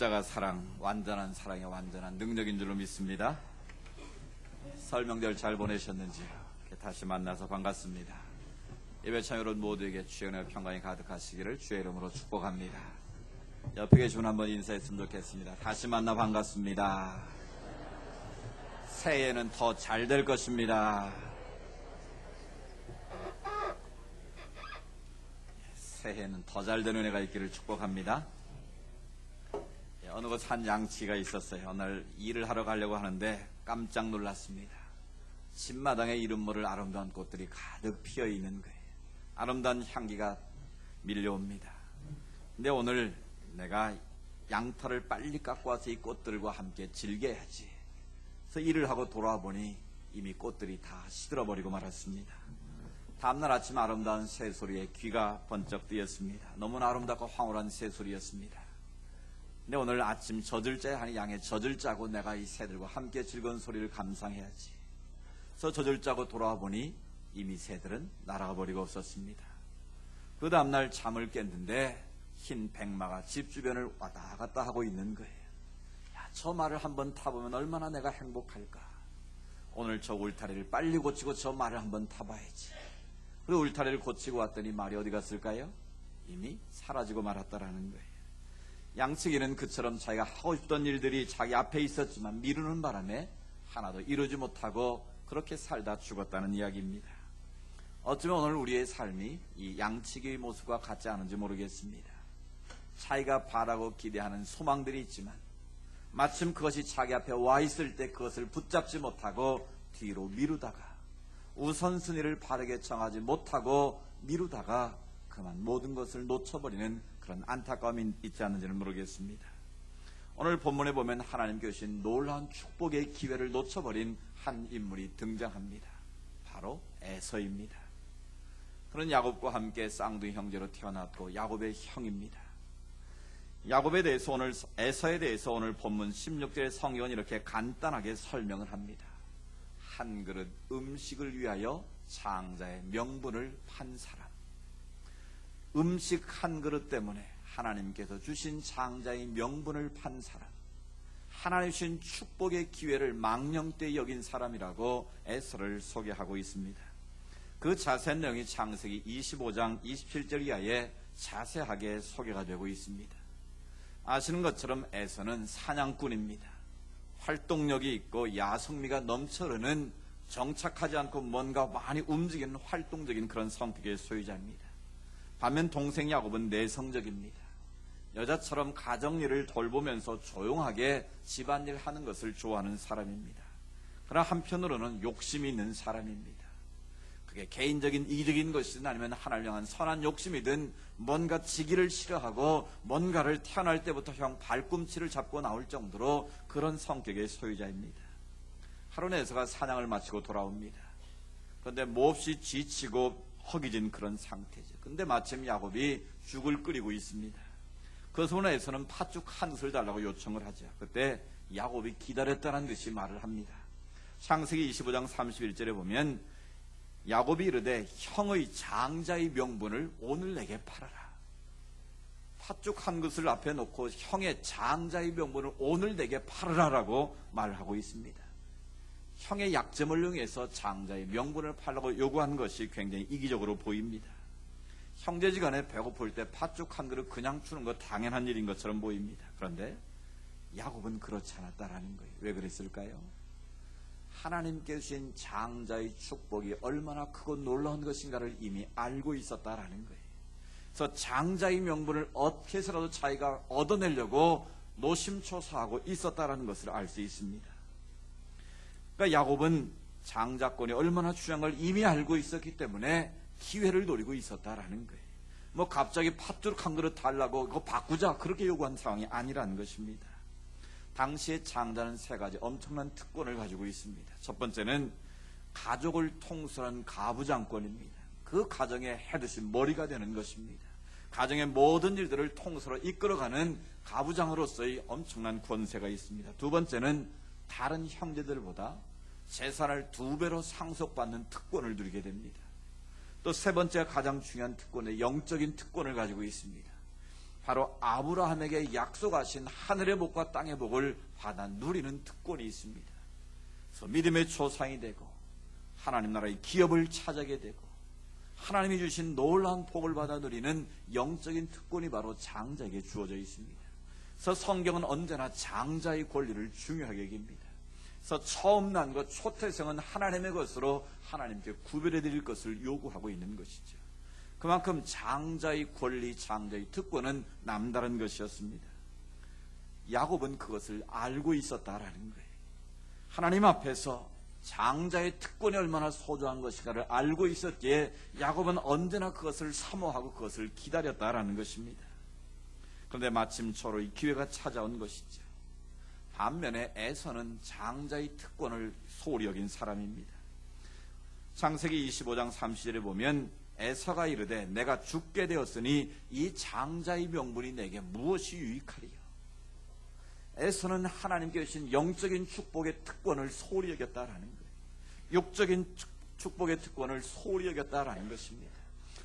십자가 사랑, 완전한 사랑의 완전한 능력인 줄로 믿습니다. 설명절 잘 보내셨는지요? 다시 만나서 반갑습니다. 예배 참여 여러분 모두에게 주의 은혜와 평강이 가득하시기를 주의 이름으로 축복합니다. 옆에 계신 분 한번 인사했으면 좋겠습니다. 다시 만나 반갑습니다. 새해에는 더 잘 될 것입니다. 새해에는 더 잘 되는 은혜가 있기를 축복합니다. 어느 곳 한 양치가 있었어요. 오늘 일을 하러 가려고 하는데 깜짝 놀랐습니다. 집마당에 이름 모를 아름다운 꽃들이 가득 피어 있는 거예요. 아름다운 향기가 밀려옵니다. 근데 오늘 내가 양털을 빨리 깎고 와서 이 꽃들과 함께 즐겨야지. 그래서 일을 하고 돌아와 보니 이미 꽃들이 다 시들어버리고 말았습니다. 다음날 아침 아름다운 새소리에 귀가 번쩍 뜨였습니다. 너무나 아름답고 황홀한 새소리였습니다. 근데 오늘 아침 젖을 짜야 하니 양의 젖을 짜고 내가 이 새들과 함께 즐거운 소리를 감상해야지. 그래서 젖을 짜고 돌아와 보니 이미 새들은 날아가 버리고 없었습니다. 그 다음날 잠을 깼는데 흰 백마가 집 주변을 왔다 갔다 하고 있는 거예요. 야, 저 말을 한번 타보면 얼마나 내가 행복할까. 오늘 저 울타리를 빨리 고치고 저 말을 한번 타봐야지. 그리고 울타리를 고치고 왔더니 말이 어디 갔을까요? 이미 사라지고 말았다라는 거예요. 양치기는 그처럼 자기가 하고 싶던 일들이 자기 앞에 있었지만 미루는 바람에 하나도 이루지 못하고 그렇게 살다 죽었다는 이야기입니다. 어쩌면 오늘 우리의 삶이 이 양치기의 모습과 같지 않은지 모르겠습니다. 자기가 바라고 기대하는 소망들이 있지만 마침 그것이 자기 앞에 와 있을 때 그것을 붙잡지 못하고 뒤로 미루다가 우선순위를 바르게 정하지 못하고 미루다가 그만 모든 것을 놓쳐버리는 그런 안타까움이 있지 않는지는 모르겠습니다. 오늘 본문에 보면 하나님께 주신 놀라운 축복의 기회를 놓쳐버린 한 인물이 등장합니다. 바로 에서입니다. 그는 야곱과 함께 쌍둥이 형제로 태어났고 야곱의 형입니다. 야곱에 대해서 오늘 에서에 대해서 오늘 본문 16절의 성경은 이렇게 간단하게 설명을 합니다. 한 그릇 음식을 위하여 장자의 명분을 판 사람. 음식 한 그릇 때문에 하나님께서 주신 장자의 명분을 판 사람, 하나님 주신 축복의 기회를 망령되이 여긴 사람이라고 에서를 소개하고 있습니다. 그 자세한 내용이 창세기 25장 27절 이하에 자세하게 소개가 되고 있습니다. 아시는 것처럼 에서는 사냥꾼입니다. 활동력이 있고 야성미가 넘쳐흐르는 정착하지 않고 뭔가 많이 움직이는 활동적인 그런 성격의 소유자입니다. 반면 동생 야곱은 내성적입니다. 여자처럼 가정일을 돌보면서 조용하게 집안일 하는 것을 좋아하는 사람입니다. 그러나 한편으로는 욕심이 있는 사람입니다. 그게 개인적인 이기적인 것이든 아니면 하나님을 향한 선한 욕심이든 뭔가 지기를 싫어하고 뭔가를 태어날 때부터 형 발꿈치를 잡고 나올 정도로 그런 성격의 소유자입니다. 하루 에서가 사냥을 마치고 돌아옵니다. 그런데 몹시 지치고 허기진 그런 상태죠. 근데 마침 야곱이 죽을 끓이고 있습니다. 그 손에서는 팥죽 한 그릇을 달라고 요청을 하죠. 그때 야곱이 기다렸다는 듯이 말을 합니다. 창세기 25장 31절에 보면 야곱이 이르되 형의 장자의 명분을 오늘 내게 팔아라. 팥죽 한 그릇을 앞에 놓고 형의 장자의 명분을 오늘 내게 팔아라라고 말하고 있습니다. 형의 약점을 이용해서 장자의 명분을 팔라고 요구한 것이 굉장히 이기적으로 보입니다. 형제지간에 배고플 때 팥죽 한 그릇 그냥 주는 거 당연한 일인 것처럼 보입니다. 그런데 야곱은 그렇지 않았다라는 거예요. 왜 그랬을까요? 하나님께 주신 장자의 축복이 얼마나 크고 놀라운 것인가를 이미 알고 있었다라는 거예요. 그래서 장자의 명분을 어떻게 해서라도 자기가 얻어내려고 노심초사하고 있었다라는 것을 알 수 있습니다. 그러니까 야곱은 장자권이 얼마나 중요한 걸 이미 알고 있었기 때문에 기회를 노리고 있었다라는 거예요. 뭐 갑자기 팥죽 한 그릇 달라고 그거 바꾸자 그렇게 요구한 상황이 아니라는 것입니다. 당시에 장자는 세 가지 엄청난 특권을 가지고 있습니다. 첫 번째는 가족을 통솔한 가부장권입니다. 그 가정의 헤드십 머리가 되는 것입니다. 가정의 모든 일들을 통솔로 이끌어가는 가부장으로서의 엄청난 권세가 있습니다. 두 번째는 다른 형제들보다 재산을 2배로 상속받는 특권을 누리게 됩니다. 또 세 번째가 가장 중요한 특권의 영적인 특권을 가지고 있습니다. 바로 아브라함에게 약속하신 하늘의 복과 땅의 복을 받아 누리는 특권이 있습니다. 그래서 믿음의 조상이 되고 하나님 나라의 기업을 차지하게 되고 하나님이 주신 놀라운 복을 받아 누리는 영적인 특권이 바로 장자에게 주어져 있습니다. 그래서 성경은 언제나 장자의 권리를 중요하게 여깁니다. 그래서 처음 난 것, 초태생은 하나님의 것으로 하나님께 구별해 드릴 것을 요구하고 있는 것이죠. 그만큼 장자의 권리, 장자의 특권은 남다른 것이었습니다. 야곱은 그것을 알고 있었다라는 거예요. 하나님 앞에서 장자의 특권이 얼마나 소중한 것인가를 알고 있었기에 야곱은 언제나 그것을 사모하고 그것을 기다렸다라는 것입니다. 그런데 마침 저로 이 기회가 찾아온 것이죠. 반면에 에서는 장자의 특권을 소홀히 여긴 사람입니다. 창세기 25장 30절에 보면 에서가 이르되 내가 죽게 되었으니 이 장자의 명분이 내게 무엇이 유익하리요. 에서는 하나님께 주신 영적인 축복의 특권을 소홀히 여겼다라는 거예요. 육적인 축복의 특권을 소홀히 여겼다라는 것입니다.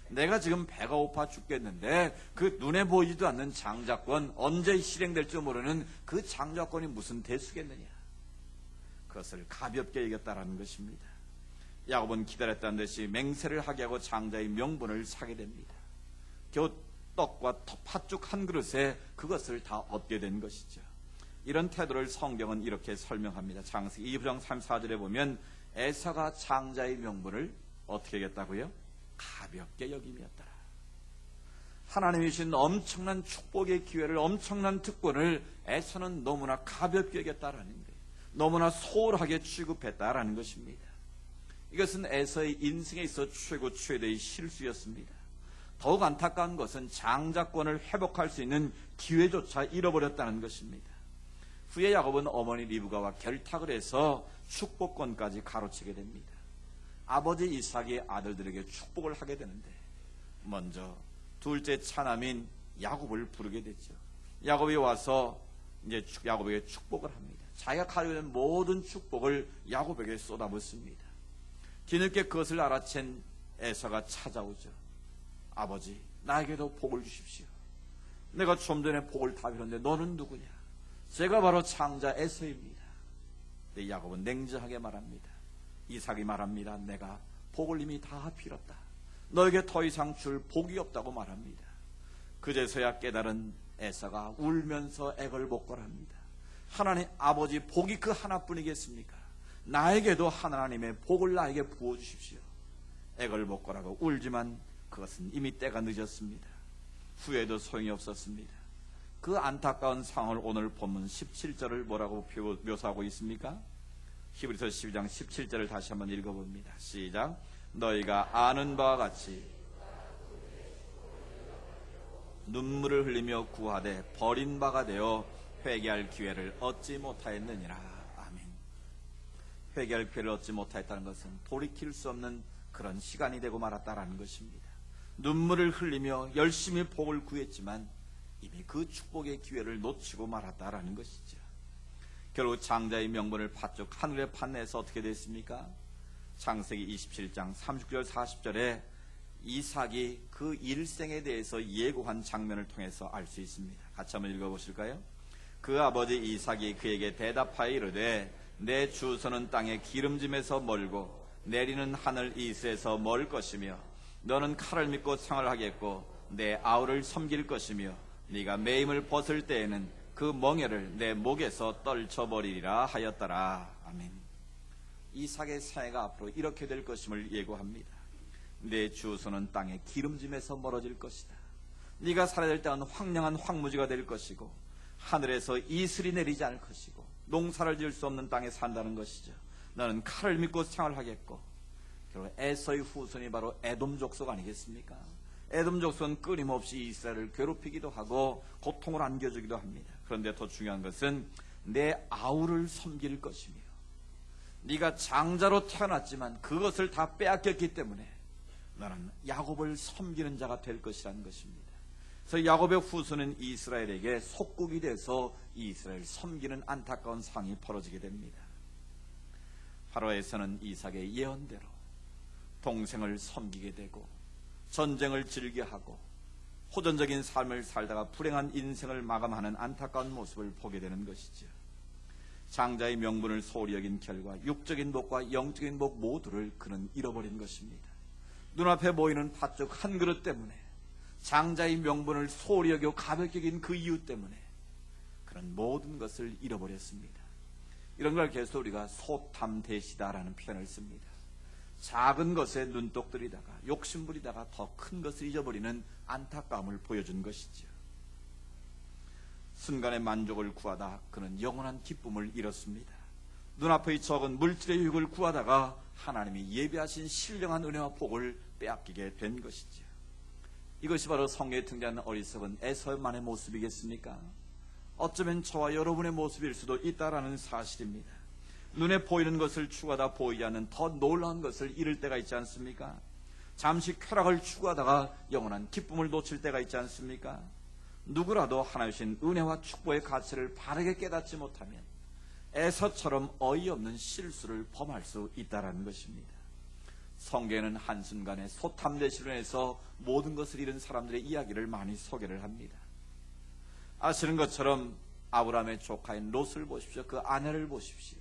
내가 지금 배가 고파 죽겠는데 그 눈에 보이지도 않는 장자권, 언제 실행될지 모르는 그 장자권이 무슨 대수겠느냐. 그것을 가볍게 여겼다라는 것입니다. 야곱은 기다렸다는 듯이 맹세를 하게 하고 장자의 명분을 사게 됩니다. 겨우 떡과 팥죽 한 그릇에 그것을 다 얻게 된 것이죠. 이런 태도를 성경은 이렇게 설명합니다. 창세기 2장 34절에 보면 에서가 장자의 명분을 어떻게 여겼다고요? 가볍게 여김이었더라. 하나님이 주신 엄청난 축복의 기회를, 엄청난 특권을 에서는 너무나 가볍게 여겼다라는 거예요. 너무나 소홀하게 취급했다라는 것입니다. 이것은 에서의 인생에 있어 최고의 실수였습니다. 더욱 안타까운 것은 장자권을 회복할 수 있는 기회조차 잃어버렸다는 것입니다. 후에 야곱은 어머니 리브가와 결탁을 해서 축복권까지 가로채게 됩니다. 아버지 이삭의 아들들에게 축복을 하게 되는데 먼저 둘째 차남인 야곱을 부르게 되죠. 야곱이 와서 이제 야곱에게 축복을 합니다. 자기가 가지고 있는 모든 축복을 야곱에게 쏟아붓습니다. 뒤늦게 그것을 알아챈 에서가 찾아오죠. 아버지, 나에게도 복을 주십시오. 내가 좀 전에 복을 다 빌었는데 너는 누구냐? 제가 바로 장자 에서입니다. 근데 야곱은 냉정하게 말합니다. 이삭이 말합니다. 내가 복을 이미 다 빌었다. 너에게 더 이상 줄 복이 없다고 말합니다. 그제서야 깨달은 에서가 울면서 애걸복걸합니다. 하나님 아버지 복이 그 하나뿐이겠습니까? 나에게도 하나님의 복을 나에게 부어주십시오. 애걸복걸하고 울지만 그것은 이미 때가 늦었습니다. 후회도 소용이 없었습니다. 그 안타까운 상황을 오늘 본문 17절을 뭐라고 묘사하고 있습니까? 히브리서 12장 17절을 다시 한번 읽어봅니다. 시작. 너희가 아는 바와 같이 눈물을 흘리며 구하되 버린 바가 되어 회개할 기회를 얻지 못하였느니라. 아멘. 회개할 기회를 얻지 못하였다는 것은 돌이킬 수 없는 그런 시간이 되고 말았다라는 것입니다. 눈물을 흘리며 열심히 복을 구했지만 이미 그 축복의 기회를 놓치고 말았다라는 것이죠. 결국 장자의 명분을 팥죽 하늘에 판내서 어떻게 됐습니까? 창세기 27장 39절 40절에 이삭이 그 일생에 대해서 예고한 장면을 통해서 알 수 있습니다. 같이 한번 읽어보실까요? 그 아버지 이삭이 그에게 대답하여 이르되 내 주소는 땅의 기름짐에서 멀고 내리는 하늘 이스에서 멀 것이며 너는 칼을 믿고 생활하겠고 내 아우를 섬길 것이며 네가 매임을 벗을 때에는 그 멍에를 내 목에서 떨쳐버리리라 하였더라. 아멘. 이삭의 생애가 앞으로 이렇게 될 것임을 예고합니다. 내 주소는 땅의 기름짐에서 멀어질 것이다. 네가 살아야 될 땅은 황량한 황무지가 될 것이고 하늘에서 이슬이 내리지 않을 것이고 농사를 지을 수 없는 땅에 산다는 것이죠. 너는 칼을 믿고 생활하겠고 결국 에서의 후손이 바로 에돔 족속 아니겠습니까? 에돔 족속은 끊임없이 이스라엘을 괴롭히기도 하고 고통을 안겨주기도 합니다. 그런데 더 중요한 것은 내 아우를 섬길 것이며 네가 장자로 태어났지만 그것을 다 빼앗겼기 때문에 너는 야곱을 섬기는 자가 될 것이라는 것입니다. 그래서 야곱의 후손은 이스라엘에게 속국이 돼서 이스라엘을 섬기는 안타까운 상황이 벌어지게 됩니다. 파로에서는 이삭의 예언대로 동생을 섬기게 되고 전쟁을 즐겨하고 호전적인 삶을 살다가 불행한 인생을 마감하는 안타까운 모습을 보게 되는 것이죠. 장자의 명분을 소홀히 여긴 결과 육적인 복과 영적인 복 모두를 그는 잃어버린 것입니다. 눈앞에 보이는 팥죽 한 그릇 때문에, 장자의 명분을 소홀히 여겨 가볍게 여긴 그 이유 때문에 그는 모든 것을 잃어버렸습니다. 이런 걸 계속 우리가 소탐대시다라는 표현을 씁니다. 작은 것에 눈독 들이다가 욕심부리다가 더 큰 것을 잊어버리는 안타까움을 보여준 것이죠. 순간의 만족을 구하다 그는 영원한 기쁨을 잃었습니다. 눈앞의 적은 물질의 유익을 구하다가 하나님이 예비하신 신령한 은혜와 복을 빼앗기게 된 것이죠. 이것이 바로 성경에 등장하는 어리석은 에서만의 모습이겠습니까? 어쩌면 저와 여러분의 모습일 수도 있다라는 사실입니다. 눈에 보이는 것을 추구하다 보이지 않는 더 놀라운 것을 잃을 때가 있지 않습니까? 잠시 쾌락을 추구하다가 영원한 기쁨을 놓칠 때가 있지 않습니까? 누구라도 하나님 주신 은혜와 축복의 가치를 바르게 깨닫지 못하면 에서처럼 어이없는 실수를 범할 수 있다는 것입니다. 성경에는 한순간에 소탐대시로 해서 모든 것을 잃은 사람들의 이야기를 많이 소개를 합니다. 아시는 것처럼 아브라함의 조카인 롯을 보십시오. 그 아내를 보십시오.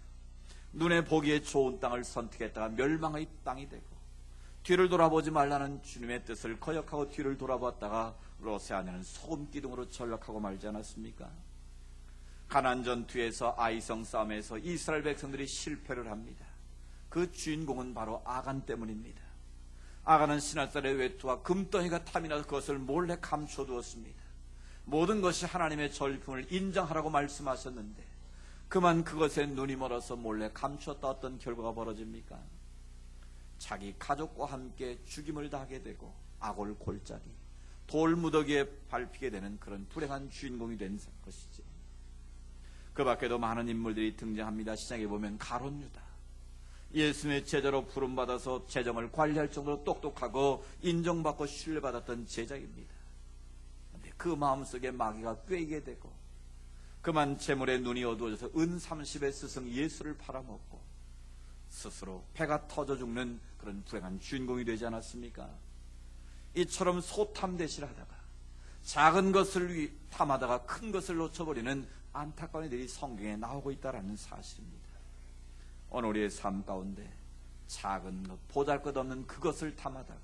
눈에 보기에 좋은 땅을 선택했다가 멸망의 땅이 되고, 뒤를 돌아보지 말라는 주님의 뜻을 거역하고 뒤를 돌아봤다가 롯의 아내는 소금 기둥으로 전락하고 말지 않았습니까? 가나안 전투에서 아이성 싸움에서 이스라엘 백성들이 실패를 합니다. 그 주인공은 바로 아간 때문입니다. 아간은 신할살의 외투와 금덩이가 탐이 나서 그것을 몰래 감춰두었습니다. 모든 것이 하나님의 전리품을 인정하라고 말씀하셨는데 그만 그것에 눈이 멀어서 몰래 감추었다. 어떤 결과가 벌어집니까? 자기 가족과 함께 죽임을 당하게 되고 아골 골짜기, 돌무더기에 밟히게 되는 그런 불행한 주인공이 된 것이죠. 그 밖에도 많은 인물들이 등장합니다. 시장에 보면 가룟 유다, 예수님의 제자로 부름받아서 재정을 관리할 정도로 똑똑하고 인정받고 신뢰받았던 제자입니다. 그런데 그 마음속에 마귀가 꿰이게 되고 그만 재물에 눈이 어두워져서 은 30의 스승 예수를 팔아먹고 스스로 배가 터져 죽는 그런 불행한 주인공이 되지 않았습니까? 이처럼 소탐대시를 하다가 작은 것을 탐하다가 큰 것을 놓쳐버리는 안타까운 일이 성경에 나오고 있다는 사실입니다. 오늘 우리의 삶 가운데 작은 것, 보잘것없는 그것을 탐하다가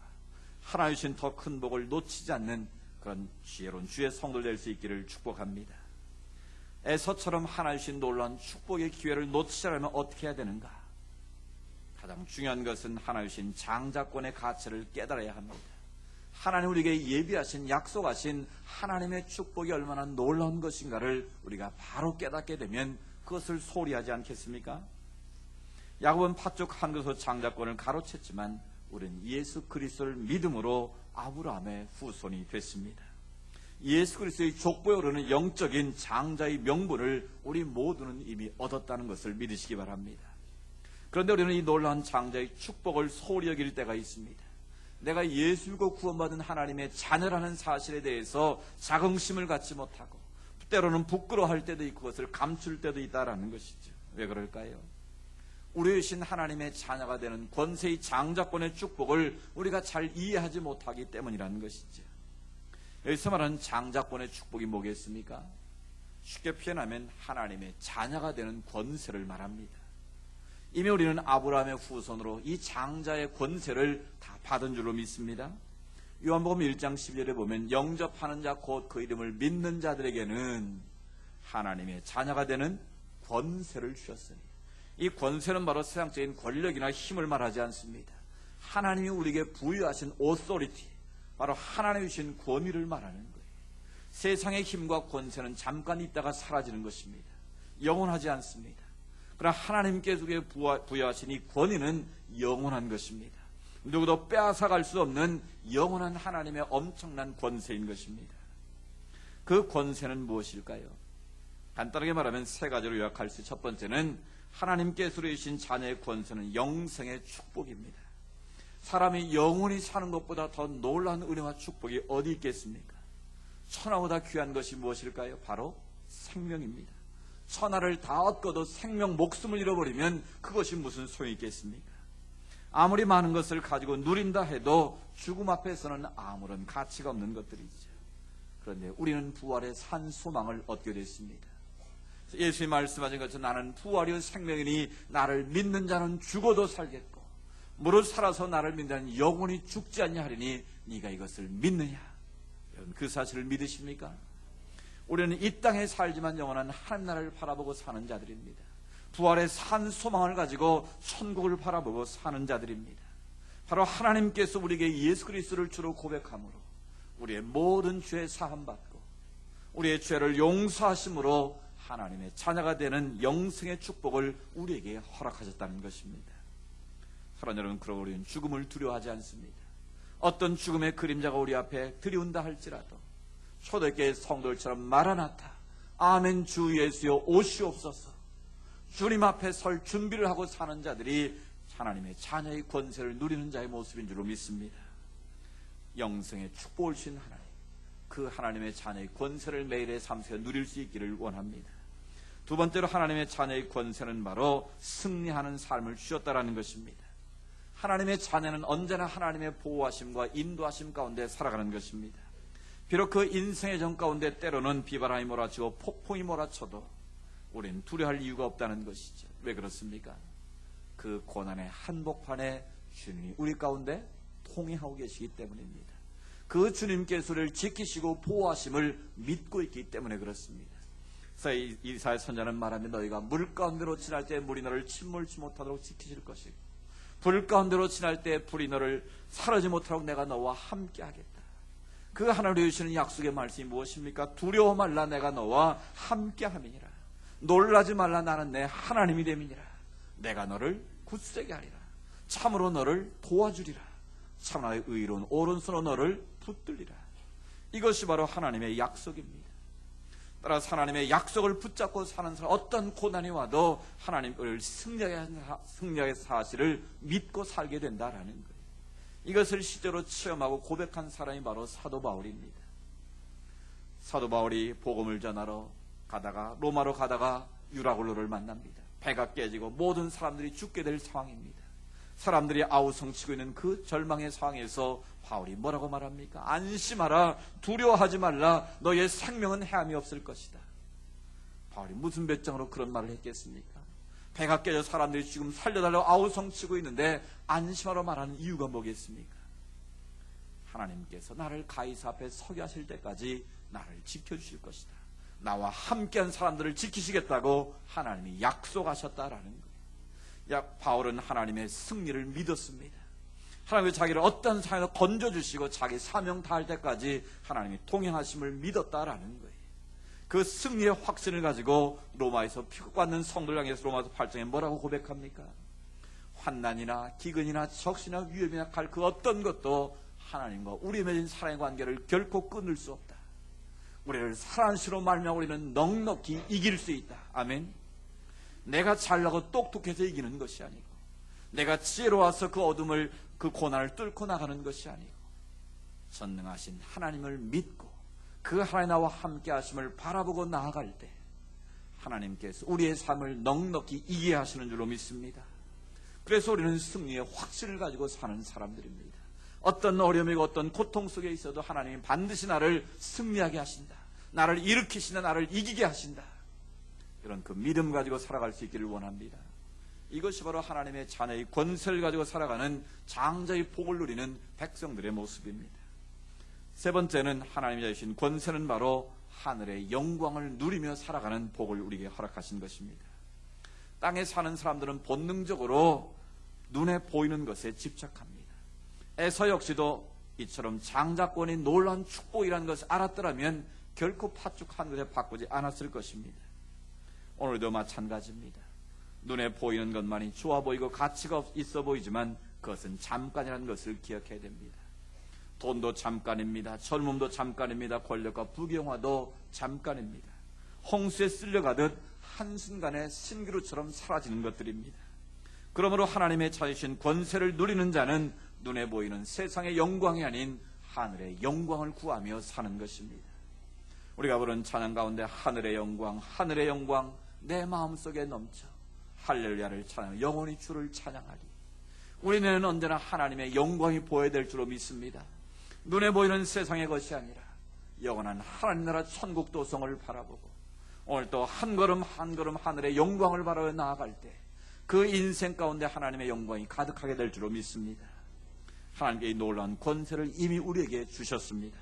하나님 주신 더 큰 복을 놓치지 않는 그런 지혜로운 주의 성도들 될 수 있기를 축복합니다. 에서처럼 하나님 주신 놀라운 축복의 기회를 놓치지 않으면 어떻게 해야 되는가? 가장 중요한 것은 하나님 주신 장자권의 가치를 깨달아야 합니다. 하나님 우리에게 예비하신, 약속하신 하나님의 축복이 얼마나 놀라운 것인가를 우리가 바로 깨닫게 되면 그것을 소홀히 하지 않겠습니까? 야곱은 팥죽 한 그릇으로 장자권을 가로챘지만 우리는 예수 그리스도를 믿음으로 아브라함의 후손이 됐습니다. 예수 그리스도의 족보에 오르는 영적인 장자의 명분을 우리 모두는 이미 얻었다는 것을 믿으시기 바랍니다. 그런데 우리는 이 놀라운 장자의 축복을 소홀히 여길 때가 있습니다. 내가 예수 믿고 구원받은 하나님의 자녀라는 사실에 대해서 자긍심을 갖지 못하고 때로는 부끄러워할 때도 있고 그것을 감출 때도 있다라는 것이죠. 왜 그럴까요? 우리이신 하나님의 자녀가 되는 권세의 장자권의 축복을 우리가 잘 이해하지 못하기 때문이라는 것이죠. 여기서 말하는 장자권의 축복이 뭐겠습니까? 쉽게 표현하면 하나님의 자녀가 되는 권세를 말합니다. 이미 우리는 아브라함의 후손으로 이 장자의 권세를 다 받은 줄로 믿습니다. 요한복음 1장 12절에 보면 영접하는 자 곧 그 이름을 믿는 자들에게는 하나님의 자녀가 되는 권세를 주셨으니, 이 권세는 바로 세상적인 권력이나 힘을 말하지 않습니다. 하나님이 우리에게 부여하신 오소리티, 바로 하나님이 주신 권위를 말하는 거예요. 세상의 힘과 권세는 잠깐 있다가 사라지는 것입니다. 영원하지 않습니다. 그러나 하나님께서 우리에게 부여하신 이 권위는 영원한 것입니다. 누구도 빼앗아갈 수 없는 영원한 하나님의 엄청난 권세인 것입니다. 그 권세는 무엇일까요? 간단하게 말하면 세 가지로 요약할 수, 첫 번째는 하나님께서 주신 자녀의 권세는 영생의 축복입니다. 사람이 영원히 사는 것보다 더 놀라운 은혜와 축복이 어디 있겠습니까? 천하보다 귀한 것이 무엇일까요? 바로 생명입니다. 천하를 다 얻고도 생명, 목숨을 잃어버리면 그것이 무슨 소용이 있겠습니까? 아무리 많은 것을 가지고 누린다 해도 죽음 앞에서는 아무런 가치가 없는 것들이죠. 그런데 우리는 부활의 산 소망을 얻게 됐습니다. 예수님이 말씀하신 것처럼 나는 부활이요 생명이니 나를 믿는 자는 죽어도 살겠고 무릇 살아서 나를 믿는 자는 영원히 죽지 않냐 하리니 네가 이것을 믿느냐? 여러분 그 사실을 믿으십니까? 우리는 이 땅에 살지만 영원한 하나님 나라를 바라보고 사는 자들입니다. 부활의 산 소망을 가지고 천국을 바라보고 사는 자들입니다. 바로 하나님께서 우리에게 예수 그리스도를 주로 고백함으로 우리의 모든 죄 사함받고 우리의 죄를 용서하심으로 하나님의 자녀가 되는 영생의 축복을 우리에게 허락하셨다는 것입니다. 사랑하는 여러분, 그러고 우리는 죽음을 두려워하지 않습니다. 어떤 죽음의 그림자가 우리 앞에 들이온다 할지라도 초대교회 성도들처럼 마라나타, 아멘 주 예수여 오시옵소서, 주님 앞에 설 준비를 하고 사는 자들이 하나님의 자녀의 권세를 누리는 자의 모습인 줄로 믿습니다. 영생의 축복을 주신 하나님, 그 하나님의 자녀의 권세를 매일의 삶 속에 누릴 수 있기를 원합니다. 두 번째로 하나님의 자녀의 권세는 바로 승리하는 삶을 주셨다라는 것입니다. 하나님의 자녀는 언제나 하나님의 보호하심과 인도하심 가운데 살아가는 것입니다. 비록 그 인생의 정 가운데 때로는 비바람이 몰아치고 폭풍이 몰아쳐도 우리는 두려워할 이유가 없다는 것이죠. 왜 그렇습니까? 그 고난의 한복판에 주님이 우리 가운데 통행하고 계시기 때문입니다. 그 주님께서 우리를 지키시고 보호하심을 믿고 있기 때문에 그렇습니다. 그래서 이사야 선자는 말하면 너희가 물 가운데로 지날 때 물이 너를 침몰치 못하도록 지키실 것이고 불 가운데로 지날 때 불이 너를 사르지 못하도록 내가 너와 함께 하겠다. 그 하나님이 주시는 약속의 말씀이 무엇입니까? 두려워 말라, 내가 너와 함께 함이니라. 놀라지 말라, 나는 내 하나님이 됨이니라. 내가 너를 굳세게 하리라. 참으로 너를 도와주리라. 참나의 의로운 오른손으로 너를 붙들리라. 이것이 바로 하나님의 약속입니다. 따라서 하나님의 약속을 붙잡고 사는 사람, 어떤 고난이 와도 하나님을 승리의 사실을 믿고 살게 된다라는 거예요. 이것을 실제로 체험하고 고백한 사람이 바로 사도 바울입니다. 사도 바울이 복음을 전하러 가다가 로마로 가다가 유라굴로를 만납니다. 배가 깨지고 모든 사람들이 죽게 될 상황입니다. 사람들이 아우성치고 있는 그 절망의 상황에서 바울이 뭐라고 말합니까? 안심하라, 두려워하지 말라, 너의 생명은 해함이 없을 것이다. 바울이 무슨 배짱으로 그런 말을 했겠습니까? 배가 깨져 사람들이 지금 살려달라고 아우성치고 있는데 안심하라 말하는 이유가 뭐겠습니까? 하나님께서 나를 가이사 앞에 서게 하실 때까지 나를 지켜주실 것이다. 나와 함께한 사람들을 지키시겠다고 하나님이 약속하셨다라는 거예요. 바울은 하나님의 승리를 믿었습니다. 하나님이 자기를 어떤 상황에서 건져주시고 자기 사명 다할 때까지 하나님이 동행하심을 믿었다라는 거예요. 그 승리의 확신을 가지고 로마에서 피고받는 성도를 향해서 로마서 8장에 뭐라고 고백합니까? 환난이나 기근이나 적신이나 위험이나 칼 그 어떤 것도 하나님과 우리 맺은 사랑의 관계를 결코 끊을 수 없다. 우리를 사랑시로 말미암아 우리는 넉넉히 이길 수 있다. 아멘. 내가 잘나고 똑똑해서 이기는 것이 아니고, 내가 지혜로워서 그 어둠을, 그 고난을 뚫고 나가는 것이 아니고, 전능하신 하나님을 믿고 그 하나님 나와 함께 하심을 바라보고 나아갈 때 하나님께서 우리의 삶을 넉넉히 이기게 하시는 줄로 믿습니다. 그래서 우리는 승리의 확신을 가지고 사는 사람들입니다. 어떤 어려움이고 어떤 고통 속에 있어도 하나님이 반드시 나를 승리하게 하신다. 나를 일으키신다. 나를 이기게 하신다. 이런 그 믿음 가지고 살아갈 수 있기를 원합니다. 이것이 바로 하나님의 자녀의 권세를 가지고 살아가는 장자의 복을 누리는 백성들의 모습입니다. 세 번째는 하나님이 주신 권세는 바로 하늘의 영광을 누리며 살아가는 복을 우리에게 허락하신 것입니다. 땅에 사는 사람들은 본능적으로 눈에 보이는 것에 집착합니다. 에서 역시도 이처럼 장자권이 놀라운 축복이라는 것을 알았더라면 결코 파죽한 것에 바꾸지 않았을 것입니다. 오늘도 마찬가지입니다. 눈에 보이는 것만이 좋아 보이고 가치가 있어 보이지만 그것은 잠깐이라는 것을 기억해야 됩니다. 돈도 잠깐입니다. 젊음도 잠깐입니다. 권력과 부귀영화도 잠깐입니다. 홍수에 쓸려가듯 한순간에 신기루처럼 사라지는 것들입니다. 그러므로 하나님의 찾으신 권세를 누리는 자는 눈에 보이는 세상의 영광이 아닌 하늘의 영광을 구하며 사는 것입니다. 우리가 부른 찬양 가운데 하늘의 영광, 하늘의 영광 내 마음속에 넘쳐 할렐루야를 찬양, 영원히 주를 찬양하리. 우리는 언제나 하나님의 영광이 보여야 될 줄로 믿습니다. 눈에 보이는 세상의 것이 아니라 영원한 하나님 나라 천국 도성을 바라보고 오늘 또 한 걸음 한 걸음 하늘의 영광을 바라보며 나아갈 때 그 인생 가운데 하나님의 영광이 가득하게 될 줄로 믿습니다. 하나님께 이 놀라운 권세를 이미 우리에게 주셨습니다.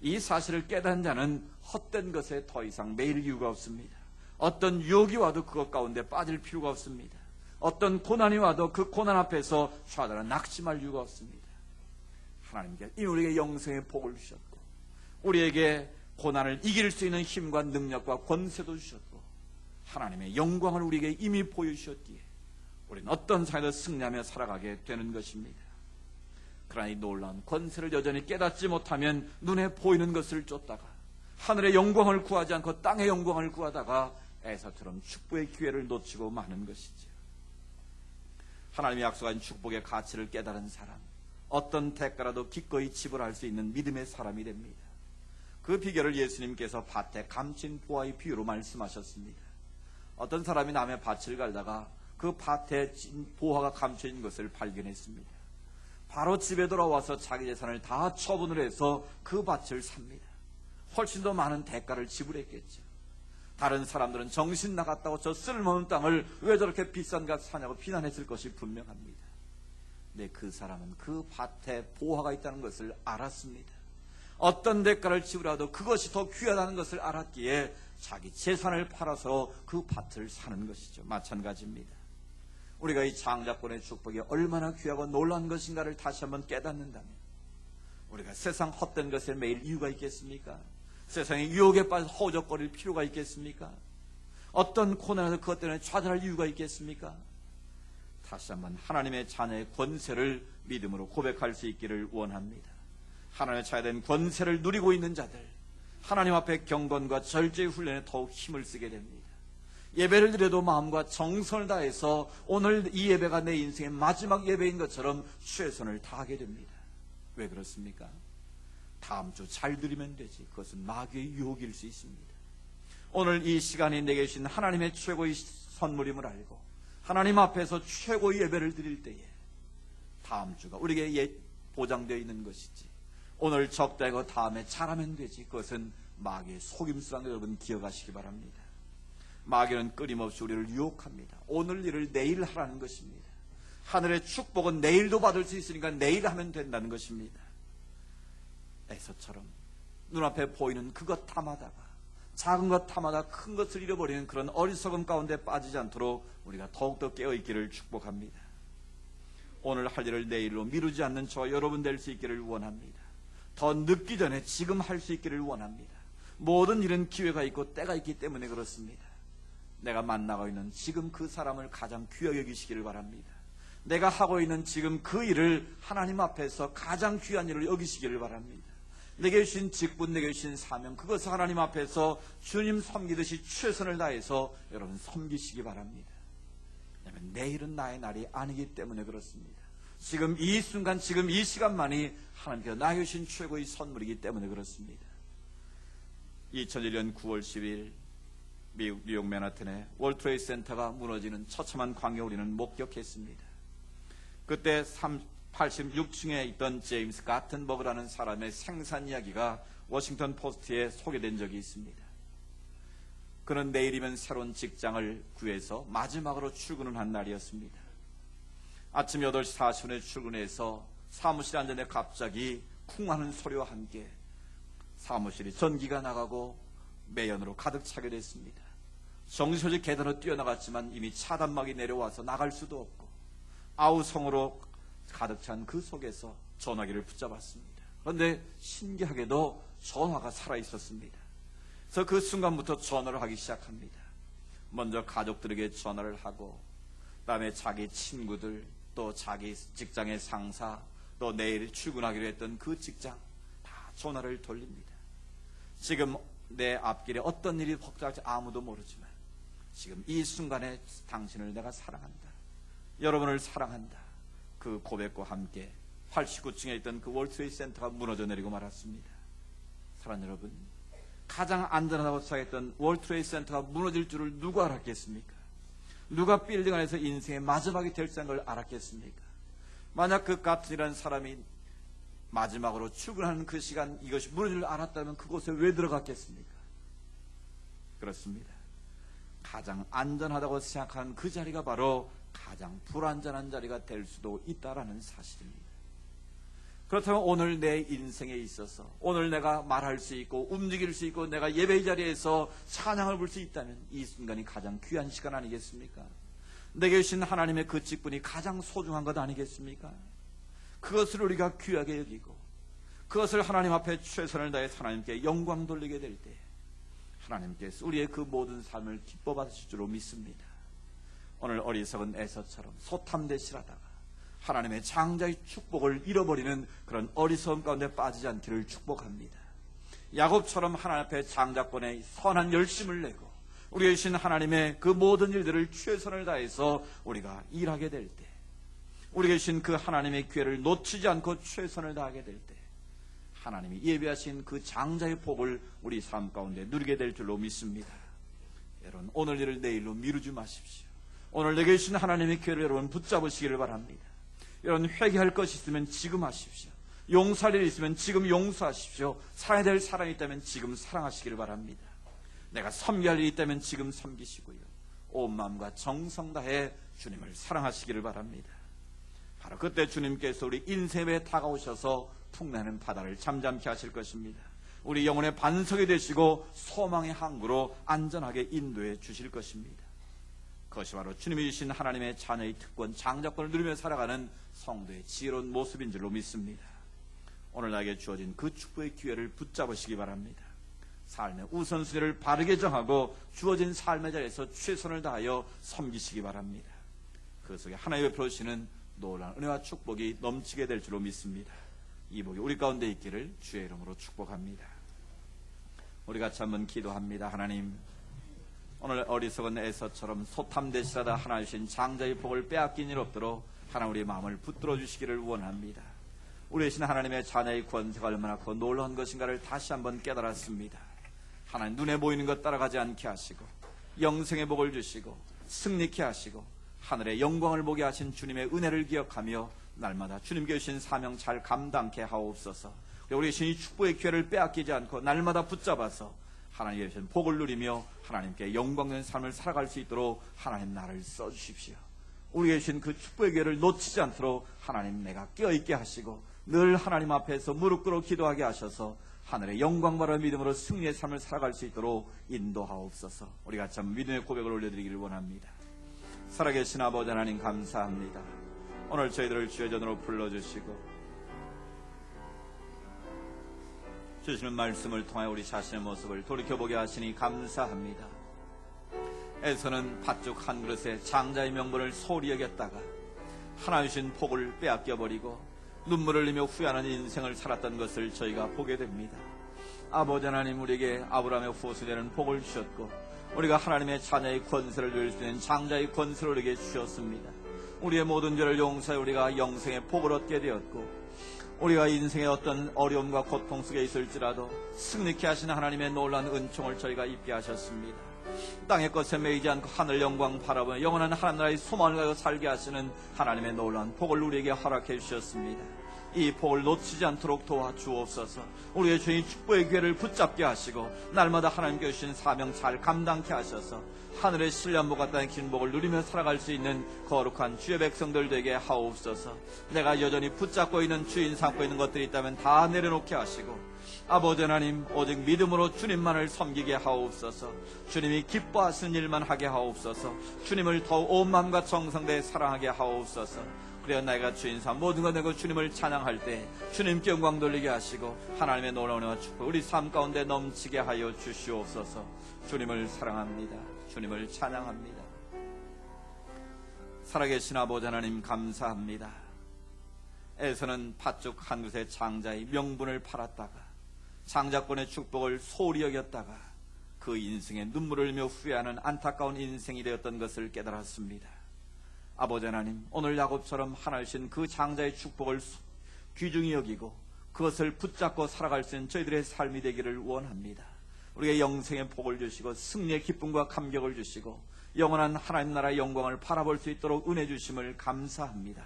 이 사실을 깨닫는 자는 헛된 것에 더 이상 매일 이유가 없습니다. 어떤 유혹이 와도 그것 가운데 빠질 필요가 없습니다. 어떤 고난이 와도 그 고난 앞에서 좌절한 낙심할 이유가 없습니다. 하나님께 이미 우리에게 영생의 복을 주셨고 우리에게 고난을 이길 수 있는 힘과 능력과 권세도 주셨고 하나님의 영광을 우리에게 이미 보여주셨기에 우리는 어떤 상황에도 승리하며 살아가게 되는 것입니다. 그러나 이 놀라운 권세를 여전히 깨닫지 못하면 눈에 보이는 것을 쫓다가 하늘의 영광을 구하지 않고 땅의 영광을 구하다가 에서처럼 축복의 기회를 놓치고 마는 것이죠. 하나님의 약속한 축복의 가치를 깨달은 사람, 어떤 대가라도 기꺼이 지불할 수 있는 믿음의 사람이 됩니다. 그 비결을 예수님께서 밭에 감친 보화의 비유로 말씀하셨습니다. 어떤 사람이 남의 밭을 갈다가 그 밭에 보화가 감춰 있는 것을 발견했습니다. 바로 집에 돌아와서 자기 재산을 다 처분을 해서 그 밭을 삽니다. 훨씬 더 많은 대가를 지불했겠죠. 다른 사람들은 정신 나갔다고 저 쓸모없는 땅을 왜 저렇게 비싼 값 사냐고 비난했을 것이 분명합니다. 근데 그 사람은 그 밭에 보화가 있다는 것을 알았습니다. 어떤 대가를 지불하도 그것이 더 귀하다는 것을 알았기에 자기 재산을 팔아서 그 밭을 사는 것이죠. 마찬가지입니다. 우리가 이 장자권의 축복이 얼마나 귀하고 놀라운 것인가를 다시 한번 깨닫는다면 우리가 세상 헛된 것에 매일 이유가 있겠습니까? 세상의 유혹에 빠져 허우적거릴 필요가 있겠습니까? 어떤 고난에서 그것 때문에 좌절할 이유가 있겠습니까? 다시 한번 하나님의 자녀의 권세를 믿음으로 고백할 수 있기를 원합니다. 하나님의 자녀된 권세를 누리고 있는 자들, 하나님 앞에 경건과 절제의 훈련에 더욱 힘을 쓰게 됩니다. 예배를 드려도 마음과 정성을 다해서 오늘 이 예배가 내 인생의 마지막 예배인 것처럼 최선을 다하게 됩니다. 왜 그렇습니까? 다음 주 잘 드리면 되지. 그것은 마귀의 유혹일 수 있습니다. 오늘 이 시간이 내게 주신 하나님의 최고의 선물임을 알고 하나님 앞에서 최고의 예배를 드릴 때에 다음 주가 우리에게 보장되어 있는 것이지, 오늘 적다고 다음에 잘하면 되지, 그것은 마귀의 속임수라는 걸 여러분 기억하시기 바랍니다. 마귀는 끊임없이 우리를 유혹합니다. 오늘 일을 내일 하라는 것입니다. 하늘의 축복은 내일도 받을 수 있으니까 내일 하면 된다는 것입니다. 에서처럼 눈앞에 보이는 그것 탐하다가 작은 것 탐하다 큰 것을 잃어버리는 그런 어리석음 가운데 빠지지 않도록 우리가 더욱더 깨어있기를 축복합니다. 오늘 할 일을 내일로 미루지 않는 저와 여러분 될 수 있기를 원합니다. 더 늦기 전에 지금 할 수 있기를 원합니다. 모든 일은 기회가 있고 때가 있기 때문에 그렇습니다. 내가 만나고 있는 지금 그 사람을 가장 귀하게 여기시기를 바랍니다. 내가 하고 있는 지금 그 일을 하나님 앞에서 가장 귀한 일을 여기시기를 바랍니다. 내게 주신 직분, 내게 주신 사명, 그것을 하나님 앞에서 주님 섬기듯이 최선을 다해서 여러분 섬기시기 바랍니다. 왜냐하면 내일은 나의 날이 아니기 때문에 그렇습니다. 지금 이 순간, 지금 이 시간만이 하나님께서 나에게 주신 최고의 선물이기 때문에 그렇습니다. 2001년 9월 10일 미국 뉴욕 맨하튼의 월트레이드 센터가 무너지는 처참한 광경을 우리는 목격했습니다. 그때 86층에 있던 제임스 가튼버그라는 사람의 생산 이야기가 워싱턴 포스트에 소개된 적이 있습니다. 그는 내일이면 새로운 직장을 구해서 마지막으로 출근을 한 날이었습니다. 아침 8시 40분에 출근해서 사무실에 앉았는데 갑자기 쿵 하는 소리와 함께 사무실이 전기가 나가고 매연으로 가득 차게 됐습니다. 정신없이 계단으로 뛰어나갔지만 이미 차단막이 내려와서 나갈 수도 없고 아우성으로 가득 찬 그 속에서 전화기를 붙잡았습니다. 그런데 신기하게도 전화가 살아있었습니다. 그래서 그 순간부터 전화를 하기 시작합니다. 먼저 가족들에게 전화를 하고 그다음에 자기 친구들, 또 자기 직장의 상사, 또 내일 출근하기로 했던 그 직장 다 전화를 돌립니다. 지금 내 앞길에 어떤 일이 벅차올지 아무도 모르지만 지금 이 순간에 당신을 내가 사랑한다, 여러분을 사랑한다, 그 고백과 함께 89층에 있던 그 월트레이드 센터가 무너져 내리고 말았습니다. 사랑하는 여러분, 가장 안전하다고 생각했던 월트레이드 센터가 무너질 줄을 누가 알았겠습니까? 누가 빌딩 안에서 인생의 마지막이 될 생각을 알았겠습니까? 만약 그 가튼이라는 사람이 마지막으로 출근하는 그 시간 이것이 무너질 줄 알았다면 그곳에 왜 들어갔겠습니까? 그렇습니다. 가장 안전하다고 생각하는 그 자리가 바로 가장 불안전한 자리가 될 수도 있다라는 사실입니다. 그렇다면 오늘 내 인생에 있어서 오늘 내가 말할 수 있고 움직일 수 있고 내가 예배의 자리에서 찬양을 부를 수 있다면 이 순간이 가장 귀한 시간 아니겠습니까? 내게 주신 하나님의 그 직분이 가장 소중한 것 아니겠습니까? 그것을 우리가 귀하게 여기고 그것을 하나님 앞에 최선을 다해 하나님께 영광 돌리게 될 때 하나님께서 우리의 그 모든 삶을 기뻐 받으실 줄로 믿습니다. 오늘 어리석은 에서처럼 소탐대실하다가 하나님의 장자의 축복을 잃어버리는 그런 어리석음 가운데 빠지지 않기를 축복합니다. 야곱처럼 하나님 앞에 장자권에 선한 열심을 내고 우리의 신 하나님의 그 모든 일들을 최선을 다해서 우리가 일하게 될 때 우리의 신 그 하나님의 기회를 놓치지 않고 최선을 다하게 될 때 하나님이 예비하신 그 장자의 복을 우리 삶 가운데 누리게 될 줄로 믿습니다. 여러분 오늘 일을 내일로 미루지 마십시오. 오늘 내게 주신 하나님의 기회를 여러분 붙잡으시기를 바랍니다. 여러분 회개할 것이 있으면 지금 하십시오. 용서할 일이 있으면 지금 용서하십시오. 살아야 될 사랑이 있다면 지금 사랑하시기를 바랍니다. 내가 섬겨야 할 일이 있다면 지금 섬기시고요. 온 마음과 정성 다해 주님을 사랑하시기를 바랍니다. 바로 그때 주님께서 우리 인생에 다가오셔서 풍랑하는 바다를 잠잠케 하실 것입니다. 우리 영혼의 반석이 되시고 소망의 항구로 안전하게 인도해 주실 것입니다. 그것이 바로 주님이 주신 하나님의 자녀의 특권, 장자권을 누리며 살아가는 성도의 지혜로운 모습인 줄로 믿습니다. 오늘 나에게 주어진 그 축복의 기회를 붙잡으시기 바랍니다. 삶의 우선순위를 바르게 정하고 주어진 삶의 자리에서 최선을 다하여 섬기시기 바랍니다. 그 속에 하나님의 베풀어 주시는 놀라운 은혜와 축복이 넘치게 될 줄로 믿습니다. 이 복이 우리 가운데 있기를 주의 이름으로 축복합니다. 우리 같이 한번 기도합니다. 하나님, 오늘 어리석은 에서처럼 소탐대실하다 하나 주신 장자의 복을 빼앗긴 일 없도록 하나님 우리의 마음을 붙들어 주시기를 원합니다. 우리 신 하나님의 자녀의 권세가 얼마나 그 놀라운 것인가를 다시 한번 깨달았습니다. 하나님 눈에 보이는 것 따라가지 않게 하시고 영생의 복을 주시고 승리케 하시고 하늘의 영광을 보게 하신 주님의 은혜를 기억하며 날마다 주님께 주신 사명 잘 감당케 하옵소서. 우리 신이 축복의 기회를 빼앗기지 않고 날마다 붙잡아서 하나님의 주신 복을 누리며 하나님께 영광된 삶을 살아갈 수 있도록 하나님 나를 써주십시오. 우리에게 주신 그 축복의 기회를 놓치지 않도록 하나님 내가 깨어있게 하시고 늘 하나님 앞에서 무릎 꿇어 기도하게 하셔서 하늘의 영광바라 믿음으로 승리의 삶을 살아갈 수 있도록 인도하옵소서. 우리 같이 한번 믿음의 고백을 올려드리기를 원합니다. 살아계신 아버지 하나님 감사합니다. 오늘 저희들을 주의 전으로 불러주시고 주시는 말씀을 통하여 우리 자신의 모습을 돌이켜보게 하시니 감사합니다. 에서는 팥죽 한 그릇에 장자의 명분을 소홀히 여겼다가 하나 주신 복을 빼앗겨버리고 눈물을 흘리며 후회하는 인생을 살았던 것을 저희가 보게 됩니다. 아버지 하나님, 우리에게 아브라함의 후손되는 복을 주셨고 우리가 하나님의 자녀의 권세를 누릴 수 있는 장자의 권세를 우리에게 주셨습니다. 우리의 모든 죄를 용서해 우리가 영생의 복을 얻게 되었고 우리가 인생의 어떤 어려움과 고통 속에 있을지라도 승리케 하시는 하나님의 놀라운 은총을 저희가 입게 하셨습니다. 땅의 것에 매이지 않고 하늘 영광 바라보며 영원한 하나님 나라의 소망을 가지고 살게 하시는 하나님의 놀라운 복을 우리에게 허락해 주셨습니다. 이 복을 놓치지 않도록 도와주옵소서. 우리의 주인 축복의 기회를 붙잡게 하시고 날마다 하나님께 주신 사명 잘 감당케 하셔서 하늘의 신령복과 땅의 기름복을 누리며 살아갈 수 있는 거룩한 주의 백성들 되게 하옵소서. 내가 여전히 붙잡고 있는 주인 삼고 있는 것들이 있다면 다 내려놓게 하시고 아버지 하나님, 오직 믿음으로 주님만을 섬기게 하옵소서. 주님이 기뻐하시는 일만 하게 하옵소서. 주님을 더욱 온 마음과 정성 다해 사랑하게 하옵소서. 그래야 내가 주인사 모든 것 내고 주님을 찬양할 때 주님께 영광 돌리게 하시고 하나님의 놀라운 은혜와 축복 우리 삶 가운데 넘치게 하여 주시옵소서. 주님을 사랑합니다. 주님을 찬양합니다. 살아계신 아버지 하나님 감사합니다. 에서는 팥죽 한 그릇의 장자의 명분을 팔았다가 장자권의 축복을 소홀히 여겼다가 그 인생에 눈물을 흘리며 후회하는 안타까운 인생이 되었던 것을 깨달았습니다. 아버지 하나님, 오늘 야곱처럼 하나 주신 그 장자의 축복을 귀중히 여기고 그것을 붙잡고 살아갈 수 있는 저희들의 삶이 되기를 원합니다. 우리에게 영생의 복을 주시고 승리의 기쁨과 감격을 주시고 영원한 하나님 나라의 영광을 바라볼 수 있도록 은혜 주심을 감사합니다.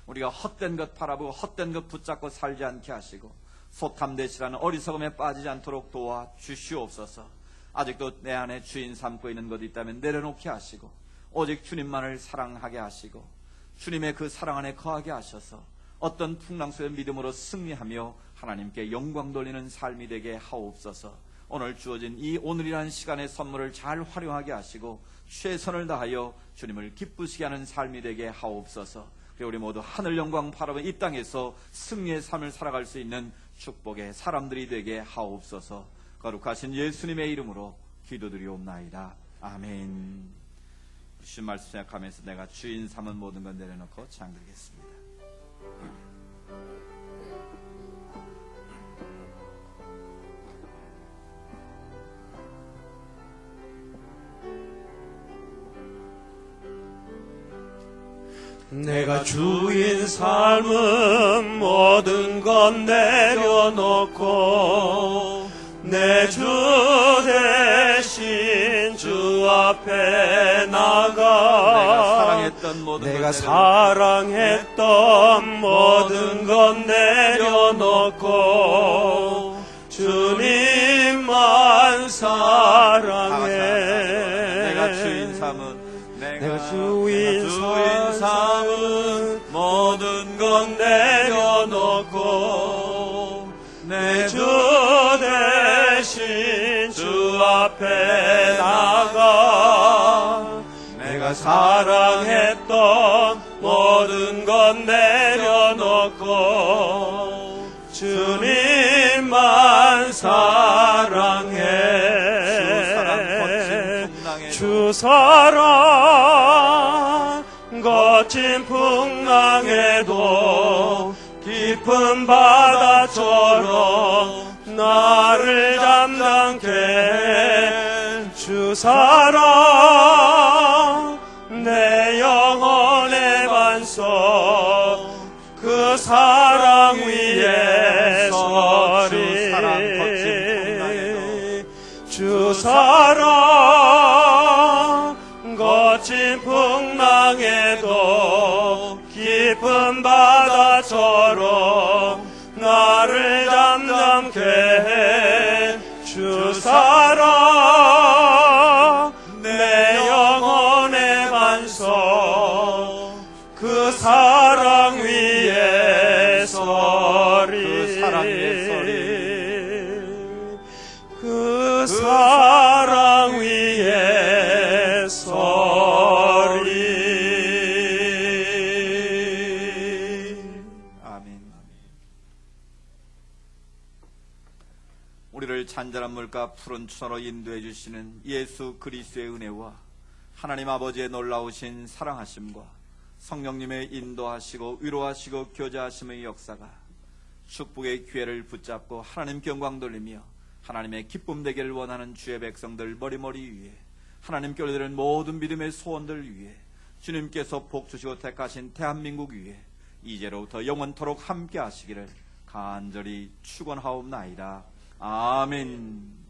우리가 헛된 것 바라보고 헛된 것 붙잡고 살지 않게 하시고 소탐대시라는 어리석음에 빠지지 않도록 도와 주시옵소서. 아직도 내 안에 주인 삼고 있는 것이 있다면 내려놓게 하시고 오직 주님만을 사랑하게 하시고 주님의 그 사랑 안에 거하게 하셔서 어떤 풍랑 속에 믿음으로 승리하며 하나님께 영광 돌리는 삶이 되게 하옵소서. 오늘 주어진 이 오늘이라는 시간의 선물을 잘 활용하게 하시고 최선을 다하여 주님을 기쁘시게 하는 삶이 되게 하옵소서. 그리고 우리 모두 하늘 영광 바라보며 이 땅에서 승리의 삶을 살아갈 수 있는 축복의 사람들이 되게 하옵소서. 거룩하신 예수님의 이름으로 기도드리옵나이다. 아멘. 주신 말씀 생각하면서 내가 주인 삼은 모든 건 내려놓고 찬양드리겠습니다. 내가 주인 삶은 모든 것 내려놓고 내 주 대신 주 앞에 나가 내가 사랑했던 모든 것 내려놓고 주님만 사랑해. 내가 주인 삼은 내가 주인 삼은 모든 것 내려놓고 내 주 대신 주 앞에 나가 내가 사랑했던 모든 것 내려놓고 주님만 사랑해. 주 사랑 거친 풍랑에도 깊은 바다처럼 나를 담당케 해. 주 사랑 내 영혼의 반석 그 사랑 위에 서리. 주 사랑 거친 풍랑에도 깊은 바다처럼 나를 담담케 해. 주 사랑 내 영혼의 반석 그 사랑 위에 서리. 그 사랑 위에 서리. 아멘. 우리를 잔잔한 물가 푸른 추천으로 인도해 주시는 예수 그리스도의 은혜와 하나님 아버지의 놀라우신 사랑하심과 성령님의 인도하시고 위로하시고 교제하심의 역사가 축복의 기회를 붙잡고 하나님께 영광 돌리며 하나님의 기쁨 되기를 원하는 주의 백성들 머리머리 위에 하나님께 올려드리는 모든 믿음의 소원들 위에 주님께서 복 주시고 택하신 대한민국 위에 이제로부터 영원토록 함께 하시기를 간절히 축원하옵나이다. 아멘.